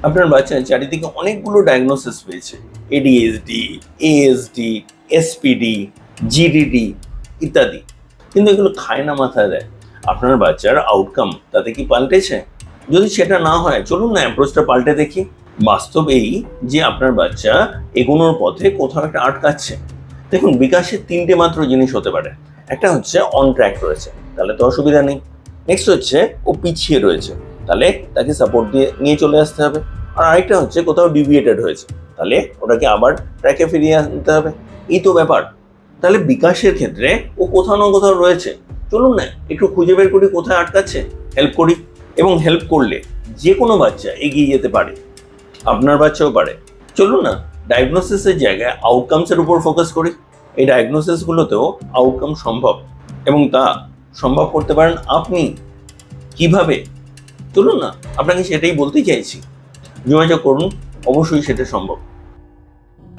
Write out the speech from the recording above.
আপনার বাচ্চা চারিদিকে অনেকগুলো ডায়াগনোসিস পেয়েছে, এডিএসডি, এএসডি, এসপিডি, জিডিডি ইত্যাদি, কিন্তু এগুলো খায় না মাথায় দেয়। আপনার বাচ্চার আউটকাম তাতে কি পাল্টেছে? যদি সেটা না হয়, চলুন না অ্যাপ্রোচটা পাল্টে দেখি। বাস্তব এই যে আপনার বাচ্চা এগোনোর পথে কোথাও একটা আটকাচ্ছে। দেখুন, বিকাশের তিনটে মাত্র জিনিস হতে পারে। একটা হচ্ছে অন ট্র্যাক রয়েছে, তাহলে তো অসুবিধা নেই। নেক্সট হচ্ছে ও পিছিয়ে রয়েছে, তাহলে তাকে সাপোর্ট দিয়ে নিয়ে চলে আসতে হবে। আর আরেকটা হচ্ছে কোথাও ডিভিয়েটেড হয়েছে, তাহলে ওটাকে আবার ট্র্যাকে ফিরিয়ে আনতে হবে। এই তো ব্যাপার। তাহলে বিকাশের ক্ষেত্রে ও কোথাও না কোথাও রয়েছে, চলুন না একটু খুঁজে বের করি কোথায় আটকাচ্ছে, হেল্প করি। এবং হেল্প করলে যে কোনো বাচ্চা এগিয়ে যেতে পারে, আপনার বাচ্চাও পারে। চলুন না ডায়াগনোসিসের জায়গায় আউটকামসের উপর ফোকাস করি। এই ডায়াগনোসিসগুলোতেও আউটকাম সম্ভব, এবং তা সম্ভব করতে পারেন আপনি। কিভাবে? চলুন না আপনাকে সেটাই বলতে চাইছি। যোগাযোগ করুন, অবশ্যই সেটা সম্ভব।